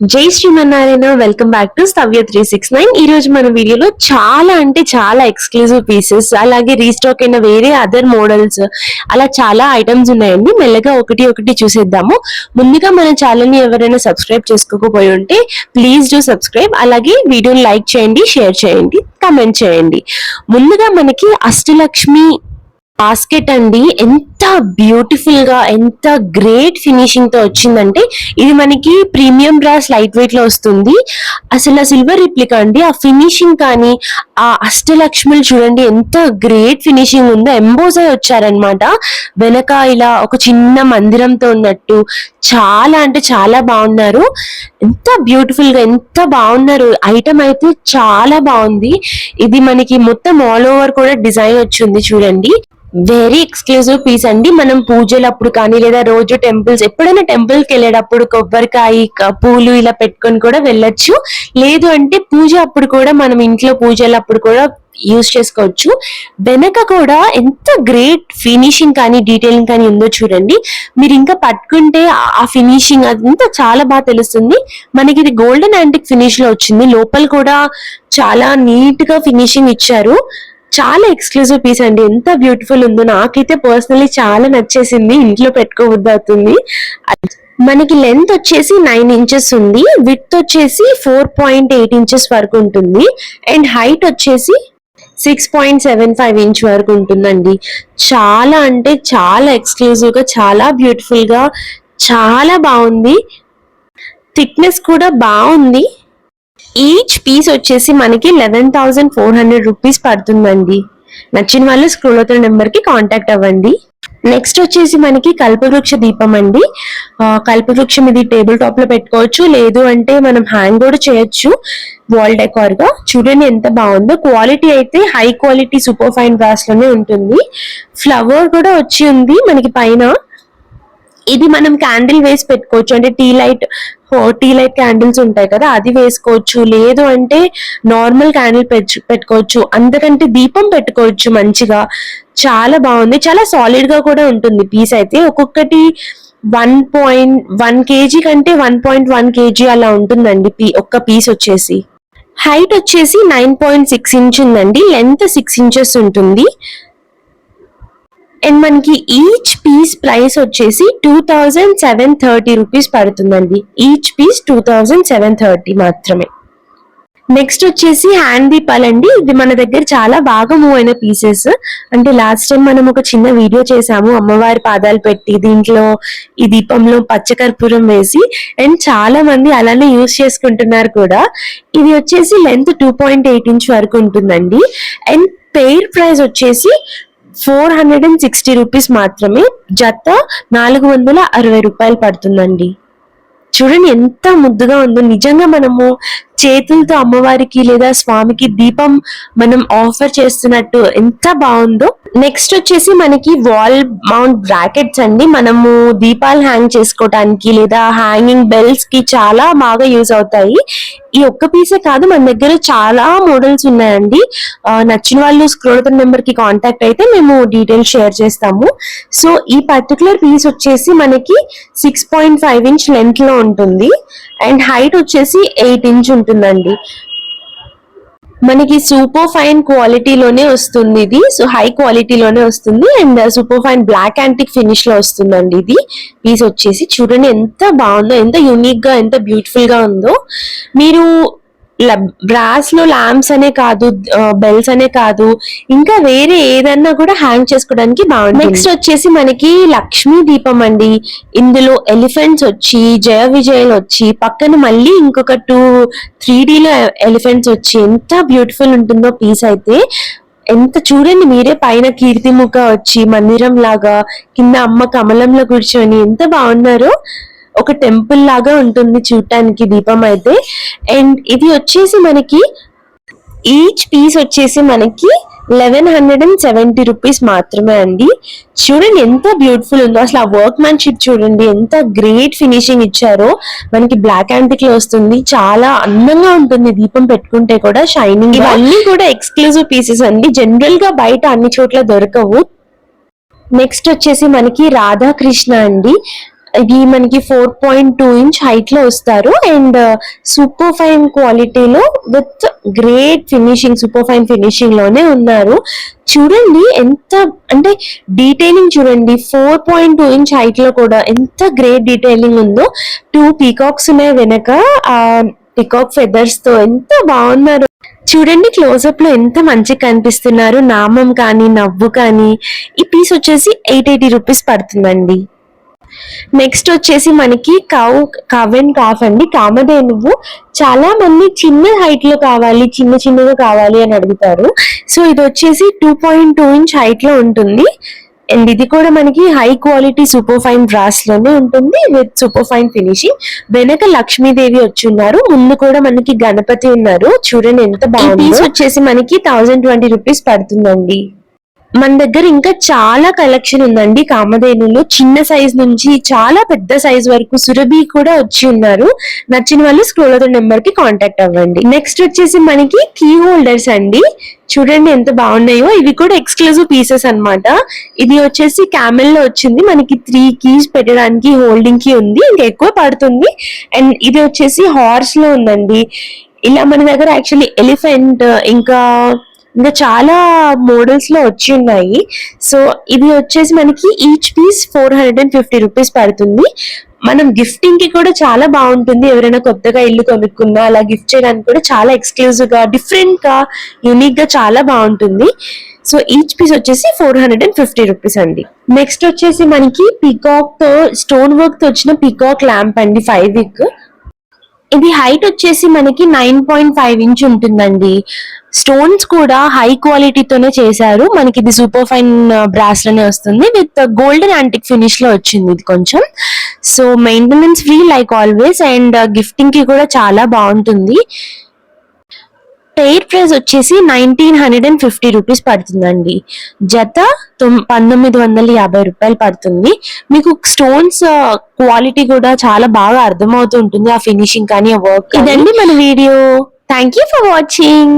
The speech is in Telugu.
జై Srimannarayana. Welcome back to Stavya 369. ఈ రోజు మన వీడియోలో చాలా అంటే చాలా ఎక్స్క్లూజివ్ పీసెస్, అలాగే రీస్టాక్ అయిన వేరే అదర్ మోడల్స్, అలా చాలా ఐటమ్స్ ఉన్నాయండి. మెల్లగా ఒకటి ఒకటి చూసేద్దాము. ముందుగా మన ఛానల్ ని ఎవరైనా సబ్స్క్రైబ్ చేసుకోకపోయి ఉంటే ప్లీజ్ డూ సబ్స్క్రైబ్. అలాగే వీడియోని లైక్ చేయండి, షేర్ చేయండి, కమెంట్ చేయండి. ముందుగా మనకి అష్టలక్ష్మి బాస్కెట్ అండి. ఎంత బ్యూటిఫుల్ గా, ఎంత గ్రేట్ ఫినిషింగ్ తో వచ్చిందంటే, ఇది మనకి ప్రీమియం బ్రాస్ లైట్ వెయిట్ లో వస్తుంది. అసలు సిల్వర్ రిప్లికా అండి. ఆ ఫినిషింగ్ కానీ, ఆ అష్టలక్ష్ములు చూడండి ఎంత గ్రేట్ ఫినిషింగ్ ఉందో. ఎంబోస్ అయి వచ్చారనమాట. వెనక ఇలా ఒక చిన్న మందిరంతో ఉన్నట్టు చాలా అంటే చాలా బాగున్నారు. ఎంత బ్యూటిఫుల్ గా, ఎంత బాగున్నారు. ఐటమ్ అయితే చాలా బాగుంది. ఇది మనకి మొత్తం ఆల్ ఓవర్ కూడా డిజైన్ వచ్చింది చూడండి. వెరీ ఎక్స్క్లూజివ్ పీస్ అండి. మనం పూజలప్పుడు కానీ, లేదా రోజు టెంపుల్స్, ఎప్పుడైనా టెంపుల్ కి వెళ్ళేటప్పుడు కొబ్బరికాయ, పూలు ఇలా పెట్టుకొని కూడా వెళ్ళొచ్చు. లేదు అంటే పూజ అప్పుడు కూడా, మనం ఇంట్లో పూజలప్పుడు కూడా యూజ్ చేసుకోవచ్చు. వెనక కూడా ఎంత గ్రేట్ ఫినిషింగ్ కానీ, డీటెయిలింగ్ కానీ ఉందో చూడండి. మీరు ఇంకా పట్టుకుంటే ఆ ఫినిషింగ్ అదంతా చాలా బాగా తెలుస్తుంది. మనకి ఇది గోల్డెన్ యాంటిక్ ఫినిష్ లో వచ్చింది. లోపల కూడా చాలా నీట్ గా ఫినిషింగ్ ఇచ్చారు. చాలా ఎక్స్క్లూజివ్ పీస్ అండి. ఎంత బ్యూటిఫుల్ ఉందో. నాకైతే పర్సనలీ చాలా నచ్చేసింది. ఇంట్లో పెట్టుకోవద్దు అవుతుంది. మనకి లెంత్ వచ్చేసి 9 ఇంచెస్ ఉంది. విడ్త్ వచ్చేసి 4.8 ఇంచెస్ వరకు ఉంటుంది. అండ్ హైట్ వచ్చేసి 6.75 ఇంచ్ వరకు ఉంటుందండి. చాలా అంటే చాలా ఎక్స్క్లూజివ్ గా, చాలా బ్యూటిఫుల్ గా, చాలా బాగుంది. థిక్నెస్ కూడా బాగుంది. ఈచ్ పీస్ వచ్చేసి మనకి 11,400 రూపీస్ పడుతుందండి. నచ్చిన వాళ్ళు స్క్రోల్ అవుతున్న నెంబర్ కి కాంటాక్ట్ అవ్వండి. నెక్స్ట్ వచ్చేసి మనకి కల్పవృక్ష దీపం అండి. కల్పవృక్షం ఇది టేబుల్ టాప్ లో పెట్టుకోవచ్చు, లేదు అంటే మనం హ్యాంగ్ కూడా చేయొచ్చు వాల్ డెకార్ గా. చూడండి ఎంత బాగుందో. క్వాలిటీ అయితే high quality super fine brass లోనే ఉంటుంది. ఫ్లవర్ కూడా వచ్చి ఉంది మనకి పైన. ఇది మనం క్యాండిల్ వేసి పెట్టుకోవచ్చు. అంటే టీ లైట్ క్యాండిల్స్ ఉంటాయి కదా, అది వేసుకోవచ్చు. లేదు అంటే నార్మల్ క్యాండిల్ పెట్టుకోవచ్చు. అంతకంటే దీపం పెట్టుకోవచ్చు మంచిగా. చాలా బాగుంది. చాలా సాలిడ్ గా కూడా ఉంటుంది పీస్ అయితే. ఒక్కొక్కటి 1.1 kg కంటే 1.1 kg అలా ఉంటుందండి ఒక్క పీస్ వచ్చేసి. హైట్ వచ్చేసి 9.6 ఇంచ్ ఉందండి. లెంత్ 6 ఇంచెస్ ఉంటుంది. అండ్ మనకి ఈచ్ పీస్ ప్రైస్ వచ్చేసి 2,730 రూపీస్ పడుతుందండి. ఈచ్ పీస్ 2,730 మాత్రమే. నెక్స్ట్ వచ్చేసి హ్యాండ్ దీపాలండి. ఇది మన దగ్గర చాలా బాగా మూవ్ అయిన పీసెస్. అంటే లాస్ట్ టైం మనం ఒక చిన్న వీడియో చేసాము, అమ్మవారి పాదాలు పెట్టి దీంట్లో ఈ దీపంలో పచ్చకర్పూరం వేసి. అండ్ చాలా మంది అలానే యూజ్ చేసుకుంటున్నారు కూడా. ఇది వచ్చేసి లెంత్ 2.8 ఇంచ్ వరకు ఉంటుందండి. అండ్ పెయిర్ ప్రైస్ వచ్చేసి 460 రూపీస్ మాత్రమే. జత 460 రూపాయలు పడుతుందండి. చూడండి ఎంత ముద్దుగా ఉందో. నిజంగా మనము చేతులతో అమ్మవారికి లేదా స్వామికి దీపం మనం ఆఫర్ చేస్తున్నట్టు ఎంత బాగుందో. నెక్స్ట్ వచ్చేసి మనకి వాల్ మౌంట్ బ్రాకెట్స్ అండి. మనము దీపాలు హ్యాంగ్ చేసుకోవడానికి లేదా హ్యాంగింగ్ బెల్స్ కి చాలా బాగా యూజ్ అవుతాయి. ఈ ఒక్క పీసే కాదు, మన దగ్గర చాలా మోడల్స్ ఉన్నాయండి. నచ్చిన వాళ్ళు స్క్రోల్ అవుతున్న నెంబర్ కి కాంటాక్ట్ అయితే మేము డీటెయిల్స్ షేర్ చేస్తాము. సో ఈ పర్టికులర్ పీస్ వచ్చేసి మనకి 6.5 ఇంచ్ లెంత్ లో ఉంటుంది. అండ్ హైట్ వచ్చేసి 8 ఇంచ్ ఉంటుందండి. మనకి సూపర్ ఫైన్ క్వాలిటీలోనే వస్తుంది ఇది. సో హై క్వాలిటీలోనే వస్తుంది. And super fine black antique finish లో వస్తుందండి ఇది పీస్ వచ్చేసి. చూడండి ఎంత బాగుందో, ఎంత యూనిక్ గా, ఎంత బ్యూటిఫుల్ గా ఉందో. మీరు బ్రాస్ లో ల్యాంప్స్ అనే కాదు, బెల్స్ అనే కాదు, ఇంకా వేరే ఏదన్నా కూడా హ్యాంగ్ చేసుకోవడానికి బాగుంటుంది. నెక్స్ట్ వచ్చేసి మనకి లక్ష్మీ దీపం అండి. ఇందులో ఎలిఫెంట్స్ వచ్చి, జయ విజయలు వచ్చి, పక్కన మళ్ళీ ఇంకొక 3D లో ఎలిఫెంట్స్ వచ్చి ఎంత బ్యూటిఫుల్ ఉంటుందో పీస్ అయితే. ఎంత చూడండి మీరే, పైన కీర్తిముఖ వచ్చి మందిరం లాగా, కింద అమ్మ కమలంలో కూర్చొని ఎంత బాగున్నారో. ఒక టెంపుల్ లాగా ఉంటుంది చూడటానికి దీపం అయితే. అండ్ ఇది వచ్చేసి మనకి ఈచ్ పీస్ వచ్చేసి మనకి 1170 రూపీస్ మాత్రమే అండి. చూడండి ఎంత బ్యూటిఫుల్ ఉందో. అసలు ఆ వర్క్ మ్యాన్షిప్ చూడండి, ఎంత గ్రేట్ ఫినిషింగ్ ఇచ్చారో. మనకి బ్లాక్ యాంటిక్ లో వస్తుంది. చాలా అందంగా ఉంటుంది దీపం పెట్టుకుంటే కూడా, షైనింగ్. ఇవన్నీ కూడా ఎక్స్క్లూజివ్ పీసెస్ అండి. జనరల్ గా బయట అన్ని చోట్ల దొరకవు. నెక్స్ట్ వచ్చేసి మనకి రాధాకృష్ణ అండి. ఇది మనకి 4.2 ఇంచ్ హైట్ లో వస్తారు అండ్ సూపర్ ఫైన్ క్వాలిటీలో with great finishing, super fine finishing లోనే ఉన్నారు. చూడండి ఎంత అంటే డీటెయిలింగ్ చూడండి, 4.2 ఇంచ్ హైట్ లో కూడా ఎంత గ్రేట్ డీటెయిలింగ్ ఉందో. 2 పీకాక్స్ ఉన్నాయి వెనక, ఆ పీకాక్ ఫెదర్స్ తో ఎంత బాగున్నారు చూడండి. క్లోజ్అప్ లో ఎంత మంచిగా కనిపిస్తున్నారు, నామం కానీ నవ్వు కానీ. ఈ పీస్ వచ్చేసి 880 రూపీస్ పడుతుందండి. నెక్స్ట్ వచ్చేసి మనకి కవ్ అండ్ కాఫ్ అండి, కామధేనువు. చాలా మంది చిన్న హైట్ లో కావాలి, చిన్నగా కావాలి అని అడుగుతారు. సో ఇది వచ్చేసి 2.2 ఇంచ్ హైట్ లో ఉంటుంది అండ్ ఇది కూడా మనకి high quality super fine brass లోనే ఉంటుంది విత్ సూపర్ ఫైన్ ఫినిషింగ్. వెనక లక్ష్మీదేవి వచ్చి ఉన్నారు, ముందు కూడా మనకి గణపతి ఉన్నారు. చూడండి ఎంత బాగుంది. పీస్ వచ్చేసి మనకి 1020 రూపీస్ పడుతుందండి. మన దగ్గర ఇంకా చాలా కలెక్షన్ ఉందండి కామధేనులో, చిన్న సైజ్ నుంచి చాలా పెద్ద సైజ్ వరకు. సురభి కూడా వచ్చి ఉన్నారు. నచ్చిన వాళ్ళు స్క్రోల్ అవుతున్న నెంబర్ కి కాంటాక్ట్ అవ్వండి. నెక్స్ట్ వచ్చేసి మనకి కీ హోల్డర్స్ అండి, చూడండి ఎంత బాగున్నాయో. ఇవి కూడా ఎక్స్క్లూజివ్ పీసెస్ అన్నమాట. ఇది వచ్చేసి క్యామెల్ లో వచ్చింది, మనకి 3 కీస్ పెట్టడానికి హోల్డింగ్ కి ఉంది, ఇంకా ఎక్కువ పడుతుంది. అండ్ ఇది వచ్చేసి హార్స్ లో ఉందండి. ఇలా మన దగ్గర యాక్చువల్లీ ఎలిఫెంట్ ఇంకా చాలా మోడల్స్ లో వచ్చి ఉన్నాయి. సో ఇది వచ్చేసి మనకి ఈచ్ పీస్ 450 రూపీస్ పడుతుంది. మనం గిఫ్టింగ్ కి కూడా చాలా బాగుంటుంది. ఎవరైనా కొత్తగా ఇల్లు కొనుక్కున్నా అలా గిఫ్ట్ చేయడానికి కూడా చాలా ఎక్స్క్లూజివ్ గా, డిఫరెంట్ గా, యూనిక్ గా చాలా బాగుంటుంది. సో ఈచ్ పీస్ వచ్చేసి 450 రూపీస్ అండి. నెక్స్ట్ వచ్చేసి మనకి పీకాక్ తో స్టోన్ వర్క్ తో వచ్చిన పీకాక్ ల్యాంప్ అండి, 5 wick. ఇది హైట్ వచ్చేసి మనకి 9.5 ఇంచ్ ఉంటుందండి. స్టోన్స్ కూడా హై క్వాలిటీతోనే చేశారు. మనకి ఇది సూపర్ ఫైన్ బ్రాస్ లోనే వస్తుంది విత్ గోల్డెన్ యాంటిక్ ఫినిష్ లో వచ్చింది ఇది కొంచెం. So maintenance free like always and gifting కి కూడా చాలా బాగుంటుంది. పెయిర్ ప్రైస్ వచ్చేసి 1950 రూపీస్ పడుతుందండి. జత 1950 రూపాయలు పడుతుంది. మీకు స్టోన్స్ క్వాలిటీ కూడా చాలా బాగా అర్థమవుతూ ఉంటుంది, ఆ ఫినిషింగ్ కానీ ఆ వర్క్. ఇదండి మన video. Thank you for watching.